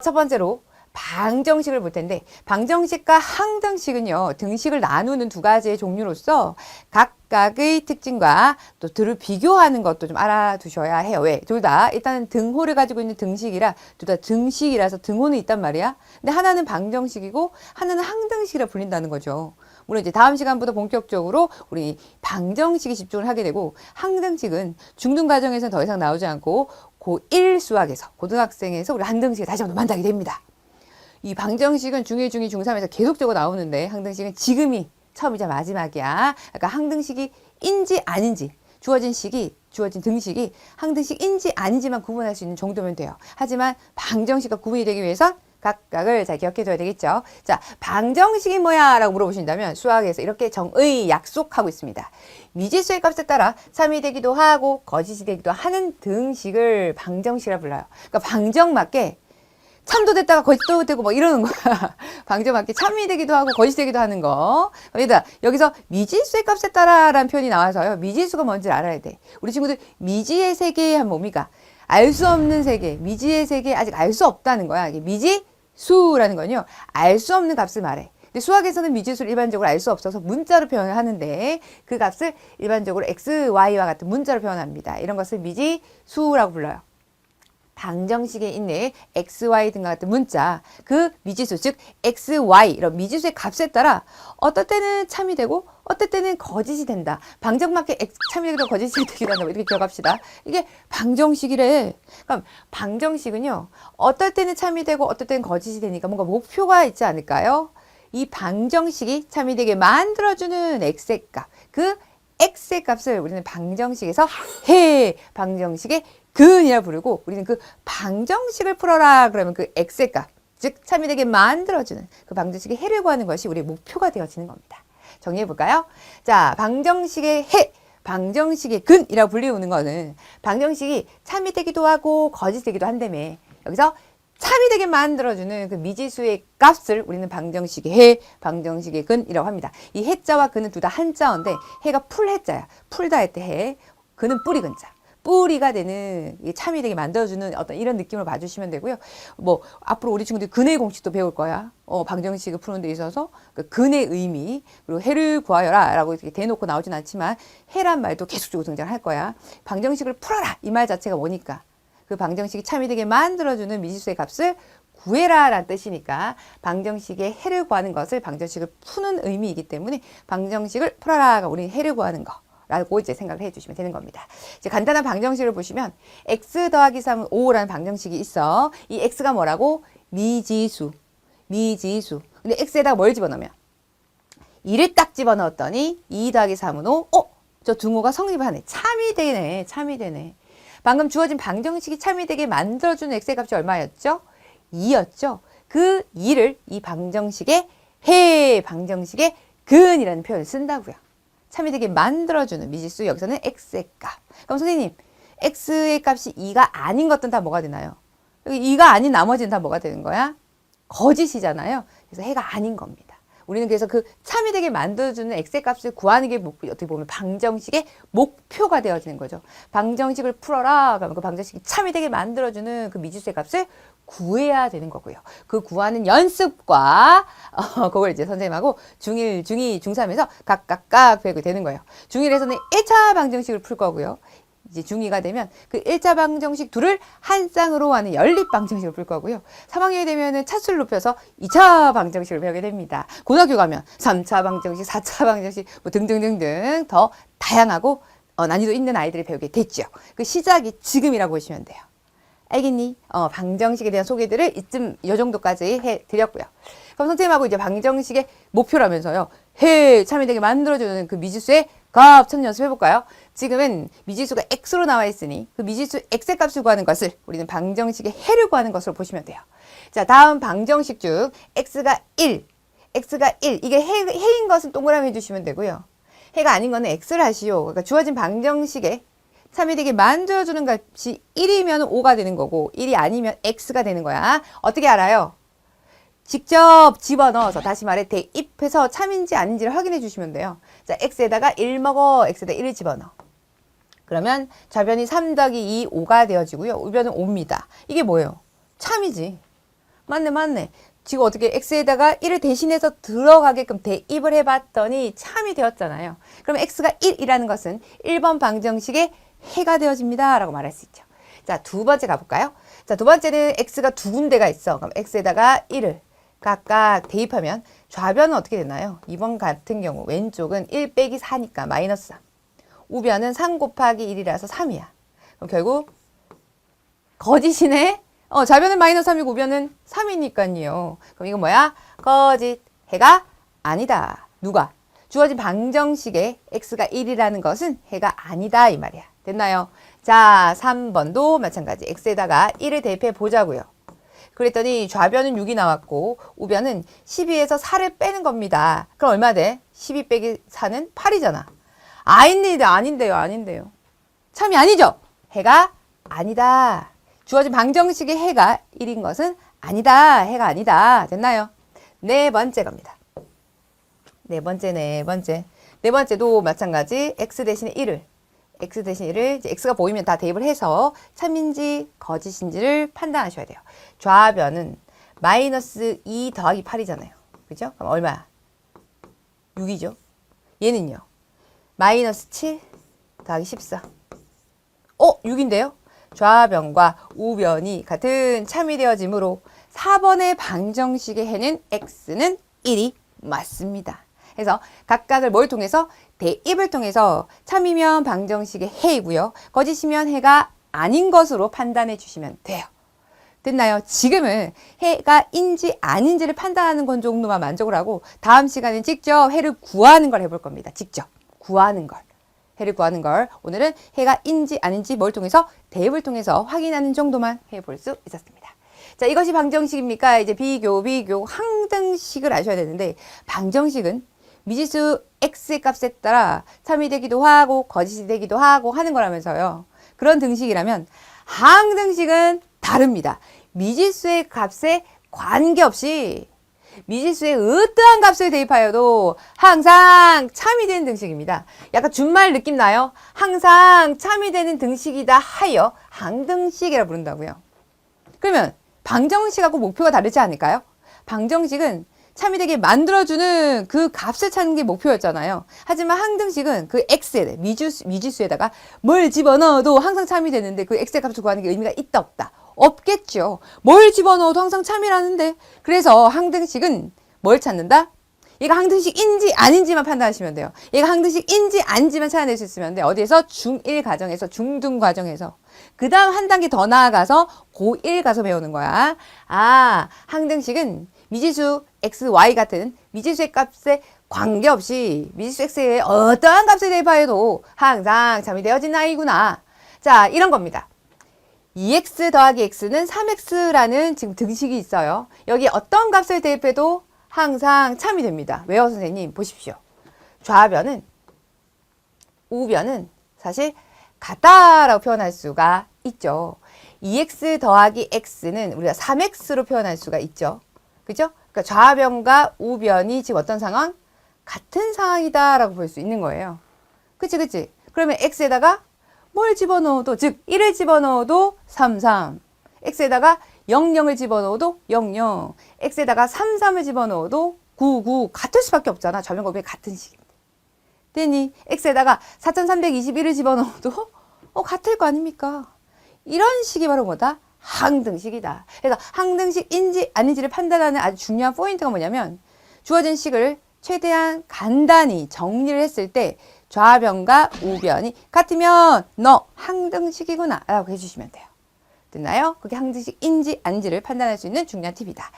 첫 번째로 방정식을 볼 텐데 방정식과 항등식은요. 등식을 나누는 두 가지의 종류로서 각각의 특징과 또 들을 비교하는 것도 좀 알아두셔야 해요. 왜? 둘 다 일단은 등호를 가지고 있는 등식이라 둘 다 등식이라서 등호는 있단 말이야. 근데 하나는 방정식이고 하나는 항등식이라 불린다는 거죠. 물론 이제 다음 시간부터 본격적으로 우리 방정식에 집중을 하게 되고 항등식은 중등 과정에서는 더 이상 나오지 않고 고1 수학에서 고등학생에서 우리 항등식을 다시 한번 만나게 됩니다. 이 방정식은 중1, 중2, 중3에서 계속적으로 나오는데 항등식은 지금이 처음이자 마지막이야. 그러니까 항등식이인지 아닌지 주어진 등식이 항등식인지 아닌지만 구분할 수 있는 정도면 돼요. 하지만 방정식과 구분이 되기 위해선 각각을 잘 기억해둬야 되겠죠. 자, 방정식이 뭐야? 라고 물어보신다면 수학에서 이렇게 정의 약속하고 있습니다. 미지수의 값에 따라 참이 되기도 하고 거짓이 되기도 하는 등식을 방정식이라 불러요. 그러니까 방정 맞게 참도 됐다가 거짓도 되고 뭐 이러는 거야. 방정 맞게 참이 되기도 하고 거짓이 되기도 하는 거. 여기서 미지수의 값에 따라라는 표현이 나와서요. 미지수가 뭔지 알아야 돼. 우리 친구들 미지의 세계 하면 뭡니까? 알 수 없는 세계, 미지의 세계 아직 알 수 없다는 거야. 이게 미지수라는 건요. 알 수 없는 값을 말해. 근데 수학에서는 미지수를 일반적으로 알 수 없어서 문자로 표현을 하는데 그 값을 일반적으로 x, y와 같은 문자로 표현합니다. 이런 것을 미지수라고 불러요. 방정식에 있는 x, y 등과 같은 문자, 그 미지수, 즉 x, y 이런 미지수의 값에 따라 어떨 때는 참이 되고 어떨 때는 거짓이 된다. 방정 맞게 참이 되기도 거짓이 되기도 한다. 이렇게 기억합시다. 이게 방정식이래. 그럼 방정식은요. 어떨 때는 참이 되고 어떨 때는 거짓이 되니까 뭔가 목표가 있지 않을까요? 이 방정식이 참이 되게 만들어주는 x의 값, 그 x의 값을 우리는 방정식에서 방정식의 근이라 부르고 우리는 그 방정식을 풀어라 그러면 그 x의 값, 즉 참이 되게 만들어주는 그 방정식의 해를 구하는 것이 우리의 목표가 되어지는 겁니다. 정리해 볼까요? 자, 방정식의 해, 방정식의 근이라고 불리우는 거는 방정식이 참이 되기도 하고 거짓이 되기도 한다며. 여기서 참이 되게 만들어주는 그 미지수의 값을 우리는 방정식의 해, 방정식의 근이라고 합니다. 이 해자와 근은 둘 다 한자어인데 해가 풀해자야. 풀다 할 때 해, 근은 뿌리 근자. 뿌리가 되는 참이 되게 만들어주는 어떤 이런 느낌을 봐주시면 되고요. 뭐 앞으로 우리 친구들이 근의 공식도 배울 거야. 방정식을 푸는 데 있어서 그 근의 의미 그리고 해를 구하여라 라고 이렇게 대놓고 나오진 않지만 해란 말도 계속적으로 등장할 거야. 방정식을 풀어라 이 말 자체가 뭐니까 그 방정식이 참이 되게 만들어주는 미지수의 값을 구해라 라는 뜻이니까 방정식의 해를 구하는 것을 방정식을 푸는 의미이기 때문에 방정식을 풀어라가 우리 해를 구하는 거 라고 이제 생각을 해주시면 되는 겁니다. 이제 간단한 방정식을 보시면 x 더하기 3은 5라는 방정식이 있어. 이 x가 뭐라고? 미지수. 근데 x에다가 뭘 집어넣으면 2를 딱 집어넣었더니 2 더하기 3은 5. 저 등호가 성립하네. 참이 되네. 방금 주어진 방정식이 참이 되게 만들어주는 x의 값이 얼마였죠? 2였죠. 그 2를 이 방정식의 방정식의 근이라는 표현을 쓴다고요. 참이 되게 만들어주는 미지수, 여기서는 x의 값. 그럼 선생님, x의 값이 2가 아닌 것들은 다 뭐가 되나요? 여기 2가 아닌 나머지는 다 뭐가 되는 거야? 거짓이잖아요. 그래서 해가 아닌 겁니다. 우리는 그래서 그 참이 되게 만들어주는 x의 값을 구하는 게 어떻게 보면 방정식의 목표가 되어지는 거죠. 방정식을 풀어라. 그러면 그 방정식이 참이 되게 만들어주는 그 미지수의 값을 구해야 되는 거고요. 그 구하는 연습과 그걸 이제 선생님하고 중1, 중2, 중3에서 각각 배우게 되는 거예요. 중1에서는 1차 방정식을 풀 거고요. 이제 중2가 되면 그 1차 방정식 둘을 한 쌍으로 하는 연립 방정식을 풀 거고요. 3학년이 되면은 차수를 높여서 2차 방정식을 배우게 됩니다. 고등학교 가면 3차 방정식, 4차 방정식 뭐 등등등등 더 다양하고 난이도 있는 아이들이 배우게 됐죠. 그 시작이 지금이라고 보시면 돼요. 알겠니? 방정식에 대한 소개들을 이 정도까지 해드렸고요. 그럼 선생님하고 이제 방정식의 목표라면서요. 참이 되게 만들어주는 그 미지수의 값 찾는 연습 해볼까요? 지금은 미지수가 x로 나와 있으니 그 미지수 x의 값을 구하는 것을 우리는 방정식의 해를 구하는 것으로 보시면 돼요. 자, 다음 방정식 중 x가 1. 이게 해인 것은 동그라미 해주시면 되고요. 해가 아닌 거는 x를 하시오. 그러니까 주어진 방정식에 참이 되게 만들어주는 값이 1이면 5가 되는 거고 1이 아니면 x가 되는 거야. 어떻게 알아요? 직접 집어넣어서 다시 말해 대입해서 참인지 아닌지를 확인해 주시면 돼요. 자, x에다가 1 먹어. x에다 1을 집어넣어. 그러면 좌변이 3 더하기 2, 5가 되어지고요. 우변은 5입니다. 이게 뭐예요? 참이지. 맞네. 지금 어떻게 x에다가 1을 대신해서 들어가게끔 대입을 해봤더니 참이 되었잖아요. 그럼 x가 1이라는 것은 1번 방정식의 해가 되어집니다. 라고 말할 수 있죠. 자, 두 번째 가볼까요? 자, 두 번째는 x가 두 군데가 있어. 그럼 x에다가 1을 각각 대입하면 좌변은 어떻게 되나요? 2번 같은 경우 왼쪽은 1 빼기 4니까 마이너스 3. 우변은 3 곱하기 1이라서 3이야. 그럼 결국 거짓이네? 좌변은 마이너스 3이고 우변은 3이니까요. 그럼 이건 뭐야? 거짓. 해가 아니다. 누가? 주어진 방정식에 x가 1이라는 것은 해가 아니다 이 말이야. 됐나요? 자, 3번도 마찬가지. x에다가 1을 대입해 보자고요. 그랬더니 좌변은 6이 나왔고 우변은 12에서 4를 빼는 겁니다. 그럼 얼마 돼? 12 빼기 4는 8이잖아. 아닌데요. 참이 아니죠? 해가 아니다. 주어진 방정식의 해가 1인 것은 아니다. 해가 아니다. 됐나요? 네 번째 겁니다. 네 번째도 마찬가지. x 대신에 1을 이제 x가 보이면 다 대입을 해서 참인지 거짓인지를 판단하셔야 돼요. 좌변은 마이너스 2 더하기 8이잖아요. 그죠? 그럼 얼마야? 6이죠. 얘는요. 마이너스 7 더하기 14. 6인데요. 좌변과 우변이 같은 참이 되어지므로 4번의 방정식의 해는 x는 1이 맞습니다. 그래서 각각을 뭘 통해서? 대입을 통해서 참이면 방정식의 해이고요. 거짓이면 해가 아닌 것으로 판단해 주시면 돼요. 됐나요? 지금은 해가 인지 아닌지를 판단하는 건 정도만 만족을 하고 다음 시간엔 직접 해를 구하는 걸 해볼 겁니다. 직접 구하는 걸. 해를 구하는 걸 오늘은 해가 인지 아닌지 뭘 통해서? 대입을 통해서 확인하는 정도만 해볼 수 있었습니다. 자, 이것이 방정식입니까? 이제 비교, 항등식을 아셔야 되는데 방정식은 미지수 x의 값에 따라 참이 되기도 하고 거짓이 되기도 하고 하는 거라면서요. 그런 등식이라면 항등식은 다릅니다. 미지수의 값에 관계없이 미지수의 어떠한 값을 대입하여도 항상 참이 되는 등식입니다. 약간 준말 느낌 나요? 항상 참이 되는 등식이다 하여 항등식이라 부른다고요. 그러면 방정식하고 목표가 다르지 않을까요? 방정식은 참이 되게 만들어주는 그 값을 찾는 게 목표였잖아요. 하지만 항등식은 그 x에 미지수에다가 뭘 집어넣어도 항상 참이 되는데 그 x의 값을 구하는 게 의미가 있다 없다? 없겠죠. 뭘 집어넣어도 항상 참이라는데. 그래서 항등식은 뭘 찾는다? 얘가 항등식인지 아닌지만 판단하시면 돼요. 얘가 항등식인지 아닌지만 찾아낼 수 있으면 돼. 어디에서? 중1 과정에서, 중등 과정에서. 그 다음 한 단계 더 나아가서 고1 가서 배우는 거야. 항등식은 미지수 x, y 같은 미지수의 값에 관계없이 미지수 x에 어떠한 값을 대입하여도 항상 참이 되어진 아이구나. 자, 이런 겁니다. 2x 더하기 x는 3x라는 지금 등식이 있어요. 여기 어떤 값을 대입해도 항상 참이 됩니다. 왜요, 선생님? 보십시오. 좌변은, 우변은 사실 같다라고 표현할 수가 있죠. 2x 더하기 x는 우리가 3x로 표현할 수가 있죠. 그죠? 그러니까 좌변과 우변이 지금 어떤 상황? 같은 상황이다라고 볼 수 있는 거예요. 그치? 그러면 x에다가 뭘 집어넣어도, 즉 1을 집어넣어도 33, x에다가 00을 집어넣어도 00, x에다가 33을 집어넣어도 99, 같을 수밖에 없잖아. 좌변과 우변이 같은 식인데. 되니 x에다가 4321을 집어넣어도 같을 거 아닙니까? 이런 식이 바로 뭐다? 항등식이다. 그래서 항등식인지 아닌지를 판단하는 아주 중요한 포인트가 뭐냐면 주어진 식을 최대한 간단히 정리를 했을 때 좌변과 우변이 같으면 너 항등식이구나 라고 해주시면 돼요. 됐나요? 그게 항등식인지 아닌지를 판단할 수 있는 중요한 팁이다.